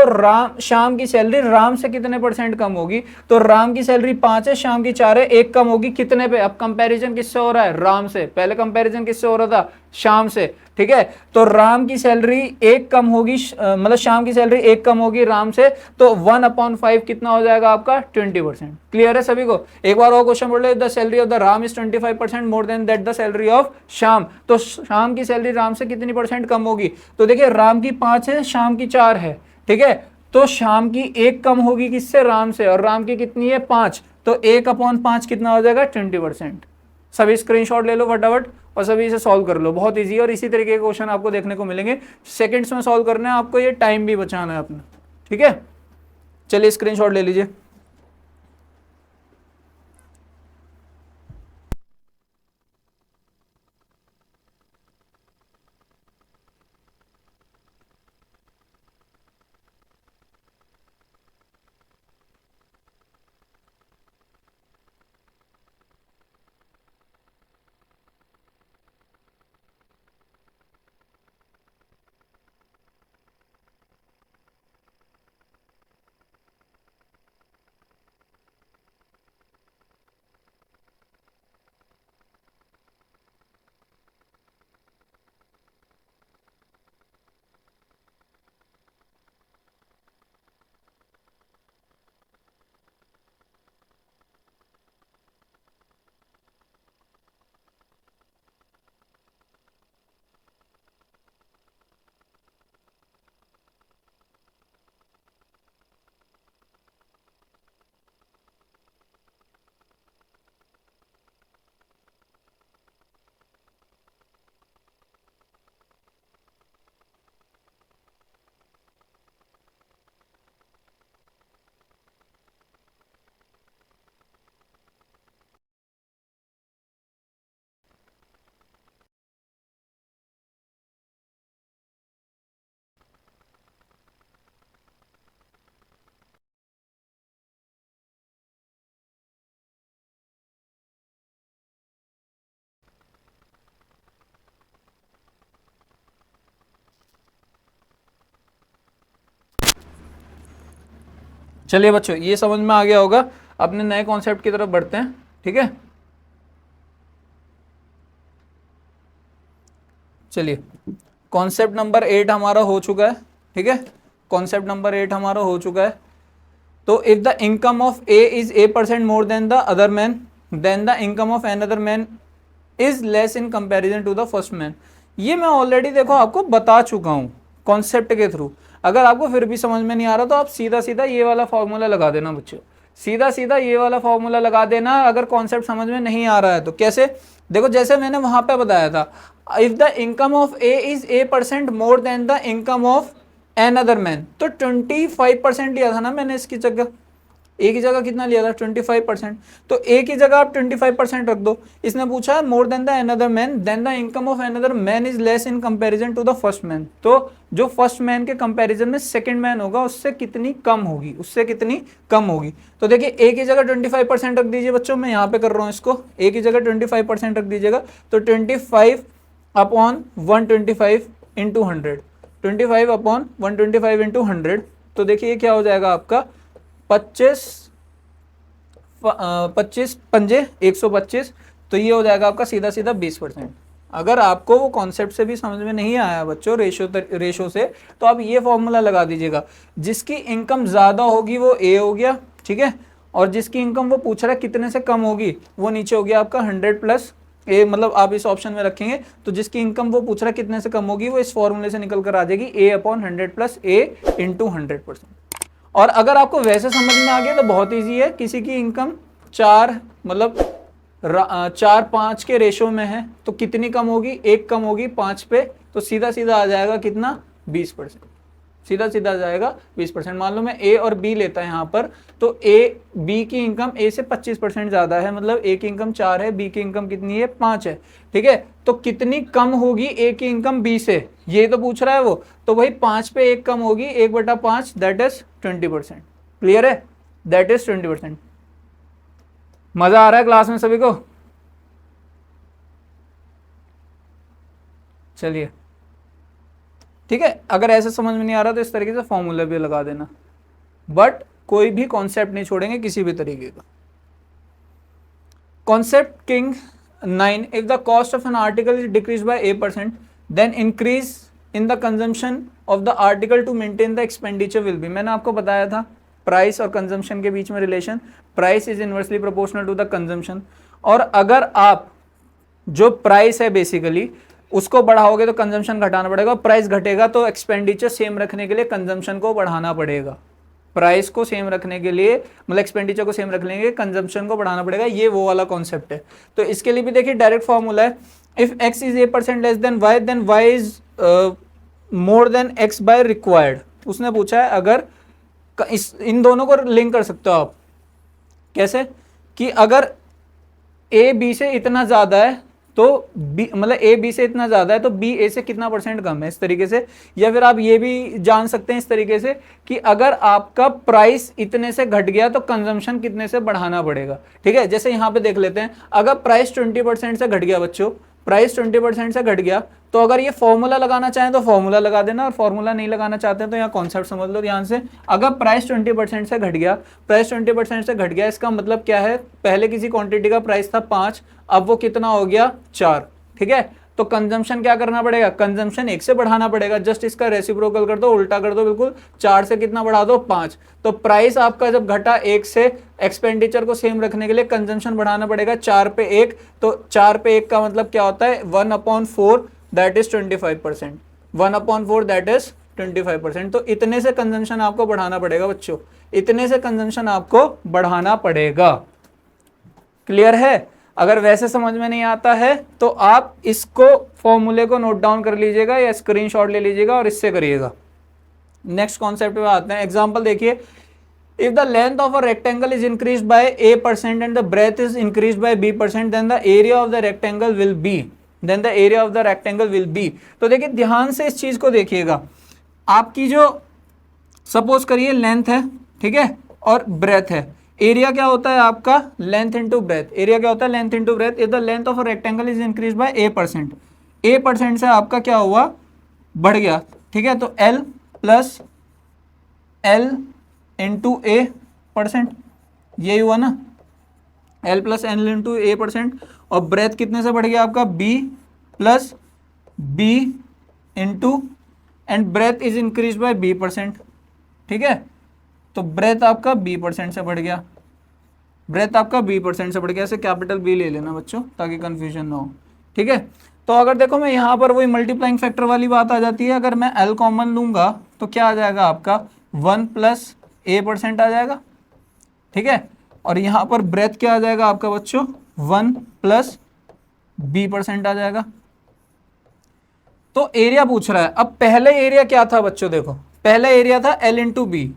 श्याम की सैलरी राम से कितने परसेंट कम होगी। तो राम की सैलरी 5 है, श्याम की 4 है, एक कम होगी कितने पे। अब कंपैरिजन किससे हो रहा है, राम से। पहले कंपैरिजन किससे हो रहा था, श्याम से, ठीक है। तो राम की सैलरी एक कम होगी, मतलब श्याम की सैलरी एक कम होगी राम से, तो 1/5 कितना हो जाएगा आपका, 20%। क्लियर है सभी को। एक बार और क्वेश्चन बोल रहे, the salary of the Ram is 25% more then that the salary of Shyam. तो श्याम की सैलरी राम से कितनी परसेंट कम होगी। तो देखिए राम की 5 है, श्याम की 4 है, ठीक है। तो श्याम की एक कम होगी किससे, राम से, और राम की कितनी है, 5। तो 1/5 कितना हो जाएगा, 20%। सभी स्क्रीनशॉट ले लो फटाफट और सभी इसे सॉल्व कर लो। बहुत इजी, और इसी तरीके के क्वेश्चन आपको देखने को मिलेंगे। सेकंड्स में सॉल्व करना है आपको, ये टाइम भी बचाना है अपना, ठीक है। चलिए स्क्रीनशॉट ले लीजिए। चलिए बच्चों, ये समझ में आ गया होगा। अपने नए कॉन्सेप्ट की तरफ बढ़ते हैं, ठीक है। चलिए, कॉन्सेप्ट नंबर 8 हमारा हो चुका है, ठीक है। कॉन्सेप्ट नंबर 8 हमारा हो चुका है। तो if the income of A is A% more than the other man, then the income of another man is less in comparison to the first man. ये मैं ऑलरेडी देखो आपको बता चुका हूं कॉन्सेप्ट के थ्रू। अगर आपको फिर भी समझ में नहीं आ रहा तो आप सीधा सीधा ये वाला फॉर्मूला लगा देना बच्चों, सीधा सीधा ये वाला फॉर्मूला लगा देना। अगर कॉन्सेप्ट समझ में नहीं आ रहा है तो कैसे, देखो जैसे मैंने वहां पे बताया था, if the income of A is A% more than the income of another man, तो 25% लिया था ना मैंने इसकी जगह। ए की जगह कितना लिया था, 25%। तो ए की जगह आप 25% रख दो। इसने पूछा है more than the another man, then the income of another man is less in comparison to the first man. तो जो फर्स्ट मैन के कंपैरिजन में सेकंड मैन होगा उससे कितनी कम होगी, उससे कितनी कम होगी। तो देखिए ए की जगह 25% रख दीजिए बच्चों, मैं यहाँ पे कर रहा हूँ इसको। ए की जगह 25% रख दीजिएगा, तो 25/125 इंटू 100, 25/125 इंटू 100। तो देखिए क्या हो जाएगा आपका, 25 पंजे 125। तो ये हो जाएगा आपका सीधा सीधा 20%। अगर आपको वो कॉन्सेप्ट से भी समझ में नहीं आया बच्चों, रेशो से, तो आप ये फॉर्मूला लगा दीजिएगा। जिसकी इनकम ज्यादा होगी वो ए हो गया, ठीक है, और जिसकी इनकम वो पूछ रहा है कितने से कम होगी वो नीचे हो गया आपका 100 प्लस ए। मतलब आप इस ऑप्शन में रखेंगे तो जिसकी इनकम वो पूछ रहा है कितने से कम होगी वो इस फॉर्मूले से निकल कर आ जाएगी, A/100 प्लस A इंटू 100%। और अगर आपको वैसे समझ में आ गया तो बहुत इजी है। किसी की इनकम 4 मतलब 4-5 के रेशो में है तो कितनी कम होगी, 1 कम होगी 5 पे, तो सीधा सीधा आ जाएगा कितना, 20%। सीधा सीधा आ जाएगा 20%। मान लो मैं ए और बी लेता है यहाँ पर, तो ए बी की इनकम ए से 25% ज्यादा है, मतलब ए की इनकम 4 है, बी की इनकम कितनी है, 5 है, ठीक है। तो कितनी कम होगी ए की इनकम बी से, ये तो पूछ रहा है वो। तो वही 5 पे 1 कम होगी, 1/5, दैट इज 20%। क्लियर है, दैट इज 20%। मजा आ रहा है क्लास में सभी को। चलिए ठीक है, अगर ऐसे समझ में नहीं आ रहा तो इस तरीके से फॉर्मूला भी लगा देना, बट कोई भी कॉन्सेप्ट नहीं छोड़ेंगे किसी भी तरीके का। Concept king 9, if the cost of an article is decrease by A%, then increase in the consumption of the article to maintain the expenditure will be. मैंने आपको बताया था प्राइस और कंजम्पशन के बीच में relation, price is inversely proportional to the consumption. और अगर आप जो प्राइस है बेसिकली उसको बढ़ाओगे तो कंजम्पशन घटाना पड़ेगा, प्राइस घटेगा तो एक्सपेंडिचर सेम रखने के लिए कंजम्पशन को बढ़ाना पड़ेगा। प्राइस को सेम रखने के लिए मतलब एक्सपेंडिचर को सेम रखने के लिए कंजम्पशन को बढ़ाना पड़ेगा, ये वो वाला कॉन्सेप्ट है। तो इसके लिए भी देखिए डायरेक्ट फॉर्मूला है, if x is A% less than y, then y is more than x by required. उसने पूछा है अगर इन दोनों को लिंक कर सकते हो आप, कैसे कि अगर a b से इतना ज्यादा है तो b मतलब a b से इतना ज्यादा है तो b a से कितना % कम है, इस तरीके से। या फिर आप ये भी जान सकते हैं इस तरीके से कि अगर आपका प्राइस इतने से घट गया तो कंजम्पशन कितने से बढ़ाना पड़ेगा। ठीक है, जैसे यहाँ पे देख लेते हैं, अगर प्राइस 20% से घट गया बच्चों, प्राइस 20% से घट गया तो अगर ये फॉर्मूला लगाना चाहें तो फॉर्मूला लगा देना, और फॉर्मूला नहीं लगाना चाहते हैं तो यहाँ कॉन्सेप्ट समझ लो ध्यान से। अगर प्राइस 20% से घट गया, प्राइस 20% से घट गया, इसका मतलब क्या है, पहले किसी क्वांटिटी का प्राइस था 5, अब वो कितना हो गया 4। ठीक है, तो कंजम्पशन क्या करना पड़ेगा, कंजम्पशन 1 से बढ़ाना पड़ेगा, जस्ट इसका रेसिप्रोकल कर दो, उल्टा कर दो बिल्कुल, 4 से कितना बढ़ा दो 5। तो प्राइस आपका जब घटा 1 से, एक्सपेंडिचर को सेम रखने के लिए कंजम्पशन बढ़ाना पड़ेगा 4 पे 1, तो 4 पे 1 का मतलब क्या होता है 1/4, दैट इज 25%, 1/4 दैट इज 25%। तो इतने से कंजम्पशन आपको बढ़ाना पड़ेगा बच्चों, इतने से कंजम्पशन आपको बढ़ाना पड़ेगा। क्लियर है? अगर वैसे समझ में नहीं आता है तो आप इसको फॉर्मूले को नोट डाउन कर लीजिएगा या स्क्रीनशॉट ले लीजिएगा और इससे करिएगा। नेक्स्ट कॉन्सेप्ट पे आते हैं, एग्जांपल देखिए, if the length of a rectangle is increased by A% and the breadth is increased by B%, then the area of the rectangle will be, then the area of the rectangle will be. तो देखिए ध्यान से इस चीज को देखिएगा, आपकी जो सपोज करिए लेंथ है, ठीक है, और ब्रेथ है, एरिया क्या होता है आपका लेंथ इनटू ब्रेथ, एरिया क्या होता है length into breadth. If the length of a rectangle is increase bye A%, A% से आपका क्या हुआ, बढ़ गया। ठीक है, तो L plus L into A%, यही हुआ ना, L plus L into A%। और ब्रेथ कितने से बढ़ गया आपका B plus B into, and breadth is increase by B%। ठीक है, तो ब्रेथ आपका B% से बढ़ गया, ब्रेथ आपका B% से बढ़ गया, ऐसे कैपिटल B ले लेना बच्चों ताकि कंफ्यूजन ना हो। ठीक है, तो अगर देखो मैं यहाँ पर वही मल्टीप्लाइंग फैक्टर वाली बात आ जाती है, अगर मैं L कॉमन लूंगा तो क्या आ जाएगा आपका 1 प्लस A% आ जाएगा। ठीक है, और यहाँ पर ब्रेथ क्या आ जाएगा आपका बच्चों 1 प्लस B% आ जाएगा। तो एरिया पूछ रहा है, अब पहले एरिया क्या था बच्चों, देखो पहला एरिया था L इंटू बी।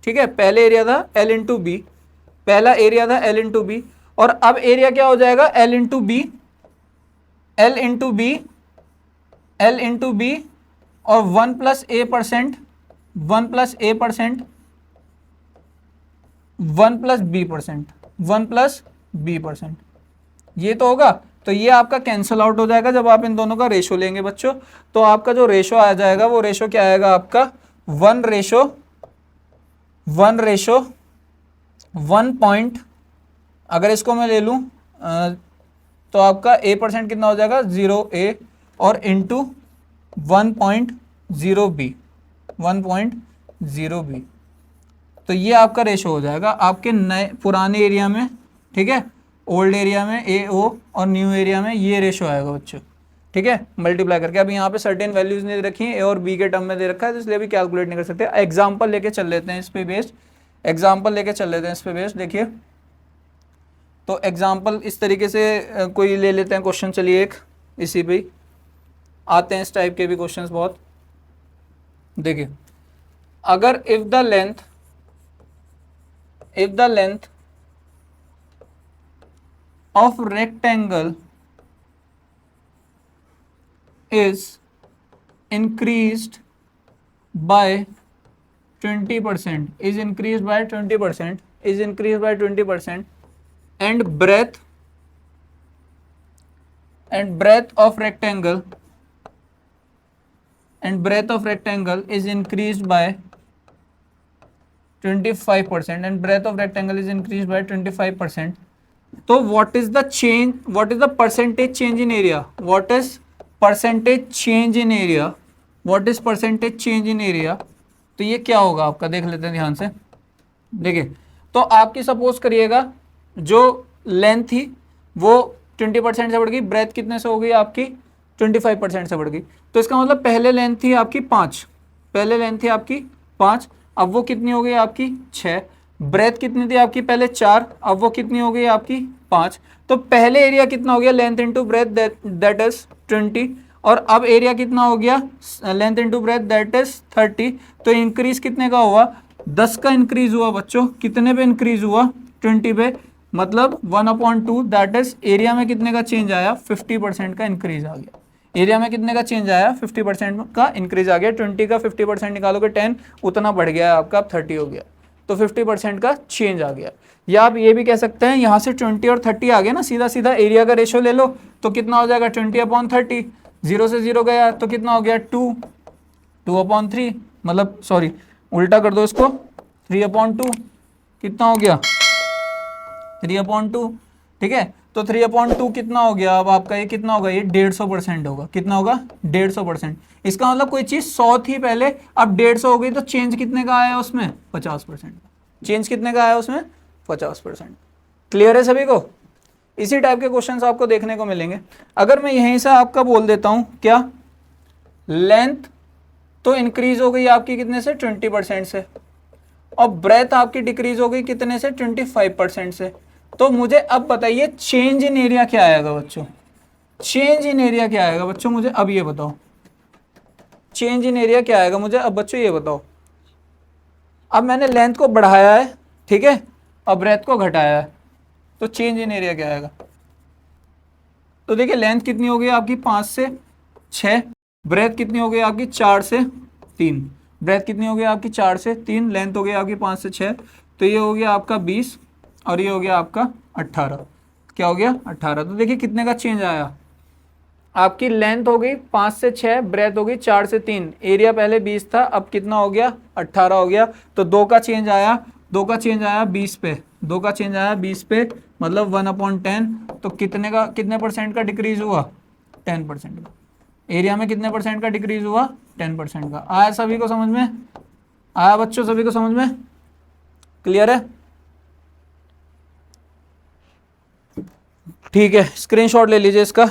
ठीक है, पहले एरिया था L इंटू बी, पहला एरिया था L इंटू बी, और अब एरिया क्या हो जाएगा L into B, L into B, L into B, और 1 plus A%, 1 plus A%, 1 plus B%, 1 plus B%, ये तो होगा। तो ये आपका कैंसिल आउट हो जाएगा जब आप इन दोनों का रेशो लेंगे बच्चों। तो आपका जो रेशो आ जाएगा वो रेशो क्या आएगा आपका 1 पॉइंट, अगर इसको मैं ले लूं तो आपका A% कितना हो जाएगा 0A, और इंटू 1.0B, 1.0B। तो ये आपका रेशो हो जाएगा आपके नए पुराने एरिया में, ठीक है, ओल्ड एरिया में AO, और न्यू एरिया में ये रेशो आएगा बच्चों। ठीक है, मल्टीप्लाई करके। अब यहाँ पे सर्टेन वैल्यूज नहीं दे रखी है, A और B के टर्म में दे रखा है, तो इसलिए भी कैलकुलेट नहीं कर सकते। एग्जाम्पल लेके चल लेते हैं इस पे बेस्ड, एग्जाम्पल लेके चल लेते हैं इस पे बेस्ड। देखिए तो एग्जाम्पल इस तरीके से कोई ले लेते हैं क्वेश्चन, चलिए एक इसी पे आते हैं, इस टाइप के भी क्वेश्चंस बहुत। देखिए अगर if the length of rectangle is increased by 20%, is increased by 20%, is increased by 20%, and breadth of rectangle and breadth of rectangle is increased by 25% and breadth of rectangle is increased by 25%. तो what is the change, what is the percentage change in area, what is percentage change in area, what is percentage change in area? तो ये क्या होगा आपका, देख लेते हैं ध्यान से। देखिए, तो आपकी सपोज करिएगा जो लेंथ थी वो 20% से बढ़ गई, ब्रेथ कितने से हो गई आपकी 25% से बढ़ गई। तो इसका मतलब पहले लेंथ थी आपकी 5, पहले लेंथ थी आपकी 5, अब वो कितनी हो गई आपकी 6। ब्रेथ कितनी थी आपकी पहले 4, अब वो कितनी हो गई आपकी 5। तो पहले एरिया कितना हो गया, length into breadth, that is 20, और अब एरिया कितना हो गया, length into breadth, that is 30। तो इंक्रीज कितने का हुआ, 10 का इंक्रीज हुआ बच्चों। कितने पे इंक्रीज हुआ, 20 पे, मतलब 1/2, दैट इज एरिया में कितने का चेंज आया, 50% का इंक्रीज आ गया। एरिया में कितने का चेंज आया, 50% का इंक्रीज आ गया। 20 का 50% निकालोगे 10, उतना बढ़ गया है आपका, अब 30 हो गया, तो 50% का चेंज आ गया। या आप ये भी कह सकते हैं, यहाँ से 20 और 30 आ गया ना, सीधा सीधा एरिया का रेशो ले लो तो कितना हो जाएगा 20/30, 0 से 0 गया तो कितना हो गया 2, 2/3, मतलब सॉरी उल्टा कर दो इसको, 3/2, कितना हो गया 3/2, ठीक है। तो 3/2 कितना हो गया, अब आपका ये कितना होगा, ये 150% होगा। कितना होगा, 150%। इसका मतलब कोई चीज 100 थी पहले, अब 150 हो गई, तो चेंज कितने का आया उसमें, 50%। चेंज कितने का आया उसमें, 50%। क्लियर है सभी को? इसी टाइप के क्वेश्चंस आपको देखने को मिलेंगे। अगर मैं यहीं से आपका बोल देता हूं क्या, लेंथ तो इंक्रीज हो गई आपकी कितने से, 20% से, और ब्रेथ आपकी डिक्रीज हो गई कितने से, 25% से। तो मुझे अब बताइए चेंज इन एरिया क्या आएगा बच्चों, चेंज इन एरिया क्या आएगा बच्चों, मुझे अब ये बताओ, चेंज इन एरिया क्या आएगा मुझे अब बच्चों ये बताओ। अब मैंने लेंथ को बढ़ाया है, ठीक है, और ब्रेथ को घटाया है, तो चेंज इन एरिया क्या आएगा। तो देखिए लेंथ कितनी हो गई आपकी 5 से 6, ब्रेथ कितनी हो गई आपकी 4 से 3, ब्रेथ कितनी हो गई आपकी 4 से 3, लेंथ हो गई आपकी 5 से 6, तो ये हो गया आपका 20 और ये हो गया आपका 18। क्या हो गया 18। तो देखिए कितने का चेंज आया, आपकी लेंथ हो गई 5 से 6, ब्रेथ हो गई 4 से 3, एरिया पहले 20 था, अब कितना हो गया 18 हो गया। तो 2 का चेंज आया, 2 का चेंज आया 20 पे, 2 का चेंज आया 20 पे, मतलब 1/10। तो कितने का, कितने परसेंट का डिक्रीज हुआ, 10% का। एरिया में कितने परसेंट का डिक्रीज हुआ, 10% का। आया सभी को समझ में, आया बच्चों सभी को समझ में, क्लियर है? ठीक है, स्क्रीनशॉट ले लीजिए इसका।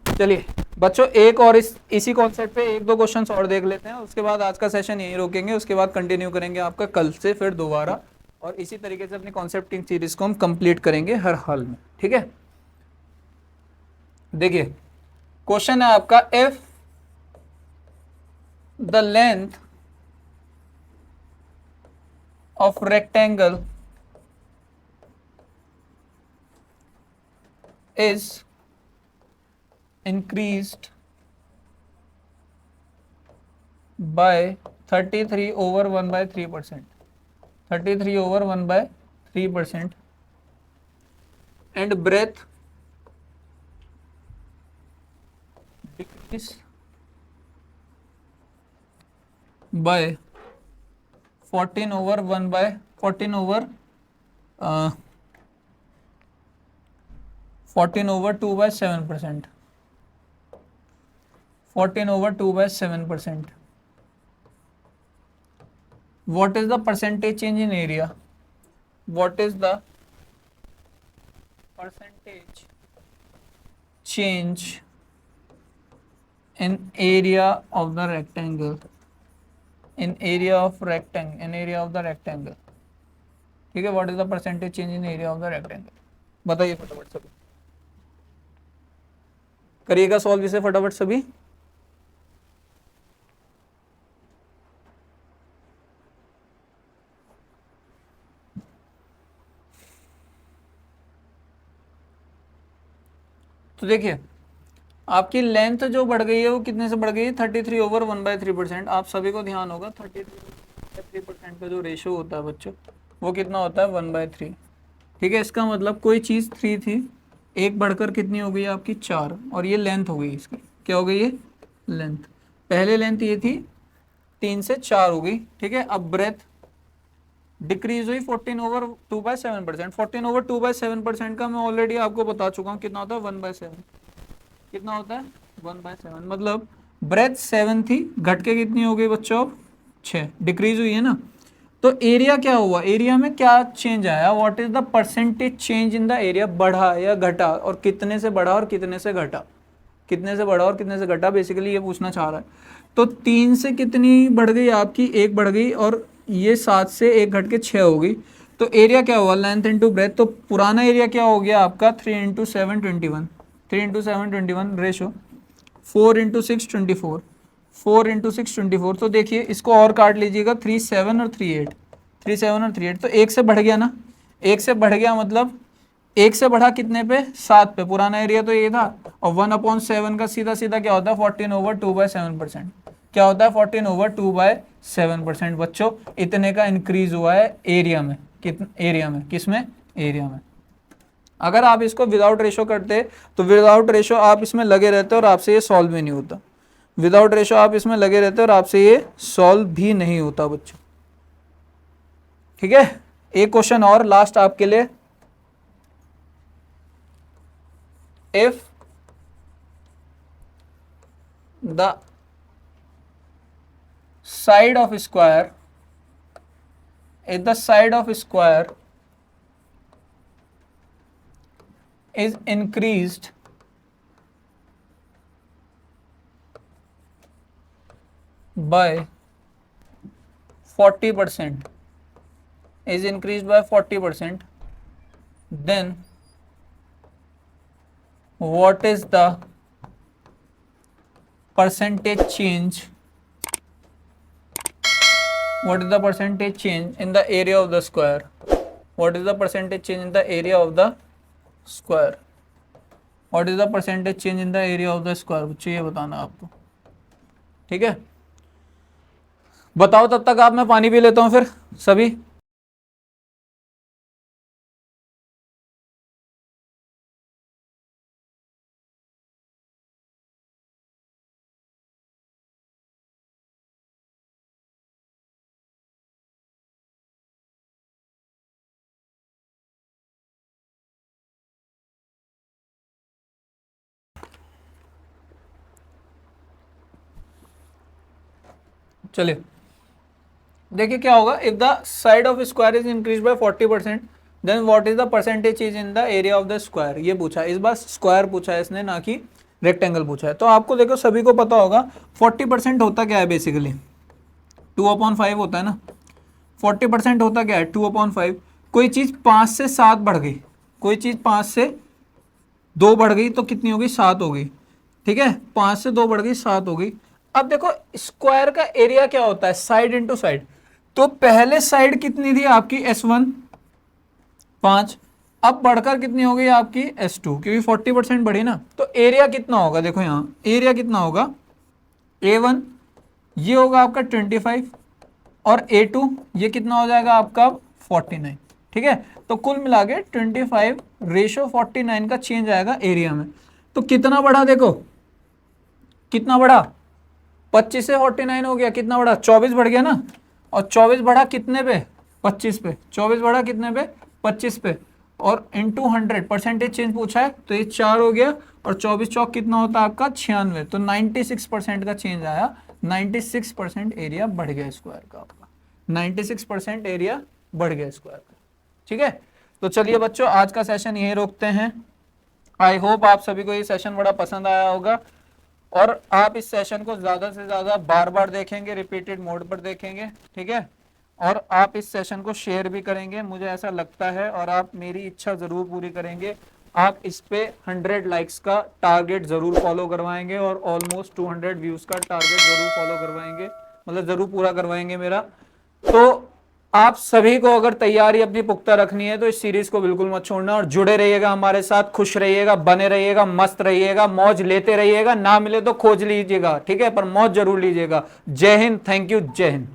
चलिए बच्चों, एक और इसी कॉन्सेप्ट पे एक दो क्वेश्चंस और देख लेते हैं, उसके बाद आज का सेशन यहीं रोकेंगे, उसके बाद कंटिन्यू करेंगे आपका कल से फिर दोबारा, और इसी तरीके से अपनी कॉन्सेप्टिंग सीरीज को हम कंप्लीट करेंगे हर हाल में, ठीक है। देखिए क्वेश्चन है आपका, if the length of rectangle is increased by 33/1/3%, 33/1/3%, and breadth decrease by 14/1/14 over 14/2/7%, 14/2/7%. What is the percentage change in area? What is the percentage change in area of the rectangle? In area of rectangle, in area of the rectangle. ठीक है, what is the percentage change in area of the rectangle? बताइए फटाफट सभी, करिएगा solve इसे फटाफट सभी। तो देखिए आपकी लेंथ जो बढ़ गई है वो कितने से बढ़ गई है? 33/1/3%। आप सभी को ध्यान होगा 33% का जो रेशियो होता है बच्चों वो कितना होता है? 1/3। ठीक है, इसका मतलब कोई चीज़ 3 थी, एक बढ़कर कितनी हो गई आपकी? 4, और ये लेंथ हो गई इसकी। क्या हो गई ये? लेंथ। पहले लेंथ ये थी 3 से 4 हो गई। ठीक है, अब ब्रेथ डिक्रीज हुई 14/2/7%। 14/2/7% का मैं ऑलरेडी आपको बता चुका हूँ कितना होता है? 1/7। कितना होता है? 1/7। मतलब ब्रेथ 7 थी, घट के कितनी हो गई बच्चों? अब 6, डिक्रीज हुई है ना। तो एरिया क्या हुआ? एरिया में क्या चेंज आया? What is the percentage change in the area? बढ़ा या घटा, और कितने से बढ़ा और कितने से घटा? कितने से बढ़ा और कितने से घटा, बेसिकली ये पूछना चाह रहा है। तो 3 से कितनी बढ़ गई आपकी? 1 बढ़ गई, और ये 7 से 1 घट के 6 हो गई। तो एरिया क्या हुआ? Length into breadth. तो पुराना एरिया क्या हो गया आपका? 3 × 7 21, 3 × 7 21 रेशो, 4 × 6 24, 4 × 6 24। तो देखिए इसको और काट लीजिएगा, 3 7 और 3 8, 3 7 और 3 8। तो 1 से बढ़ गया ना, 1 से बढ़ गया मतलब 1 से बढ़ा कितने पे? 7 पे। पुराना एरिया तो ये था, और 1/7 का सीधा सीधा क्या होता है? 14/2/7%। क्या होता है? 14/2/7%। बच्चों इतने का इंक्रीज हुआ है एरिया में। एरिया में, किसमें? एरिया में। अगर आप इसको विदाउट रेशो करते तो विदाउट रेशो आप इसमें लगे रहते और आपसे ये सॉल्व भी नहीं होता। विदाउट रेशो आप इसमें लगे रहते और आपसे ये सॉल्व भी नहीं होता बच्चों। ठीक है, एक क्वेश्चन और लास्ट आपके लिए। If the side of square, if the side of square is increased by 40%, is increased by 40%, then what is the percentage change? What is the percentage change in the area of the square? What is the percentage change in the area of the square? What is the percentage change in the area of the square? बच्चों ये बताना आपको। ठीक है, बताओ, तब तक आप, मैं पानी पी लेता हूँ फिर सभी। चलिए देखिए क्या होगा। If the side of square is increase by 40%, then what is the percentage change in the area of the square? ये पूछा है, इस बार स्क्वायर पूछा है इसने, ना कि रेक्टेंगल पूछा है। तो आपको देखो सभी को पता होगा 40% होता क्या है? बेसिकली 2/5 होता है ना। 40% होता क्या है? 2/5। कोई चीज़ 5 से 7 बढ़ गई, कोई चीज़ 5 से 2 बढ़ गई तो कितनी हो गई? 7 हो गई। ठीक है, 5 से 2 बढ़ गई, 7 हो गई। अब देखो स्क्वायर का एरिया क्या होता है? Side into side. तो पहले साइड कितनी थी आपकी? S1 5, अब बढ़कर कितनी हो गई आपकी? S2, क्योंकि 40% बढ़ी ना। तो एरिया कितना होगा? देखो यहाँ एरिया कितना होगा? A1 ये होगा आपका 25, और A2 ये कितना हो जाएगा आपका? 49। ठीक है, तो कुल मिला के 25 रेशो 49 का चेंज आएगा एरिया में। तो कितना बढ़ा? देखो कितना बढ़ा? 25 से 49 हो गया, कितना बढ़ा? 24 बढ़ गया ना। और 24 बढ़ा कितने पे? 25 पे। 24 बढ़ा कितने पे? 25 पे। और इंटू 100 परसेंटेज चेंज पूछा है, तो ये 4 हो गया, और 24 चौक कितना होता है आपका 96, तो 96% का चेंज आया, 96% एरिया बढ़ गया स्क्वायर का आपका, 96% एरिया बढ़ गया स्क्वायर का। ठीक है, तो चलिए बच्चों आज का सेशन यही रोकते हैं। आई होप आप सभी को ये सेशन बड़ा पसंद आया होगा, और आप इस सेशन को ज्यादा से ज्यादा बार बार देखेंगे, रिपीटेड मोड पर देखेंगे। ठीक है, और आप इस सेशन को शेयर भी करेंगे, मुझे ऐसा लगता है, और आप मेरी इच्छा जरूर पूरी करेंगे। आप इस पे 100 लाइक्स का टारगेट जरूर फॉलो करवाएंगे, और ऑलमोस्ट 200 व्यूज का टारगेट जरूर फॉलो करवाएंगे, मतलब जरूर पूरा करवाएंगे मेरा। तो आप सभी को अगर तैयारी अपनी पुख्ता रखनी है तो इस सीरीज को बिल्कुल मत छोड़ना, और जुड़े रहिएगा हमारे साथ, खुश रहिएगा, बने रहिएगा, मस्त रहिएगा, मौज लेते रहिएगा, ना मिले तो खोज लीजिएगा, ठीक है, पर मौज जरूर लीजिएगा। जय हिंद, थैंक यू, जय हिंद।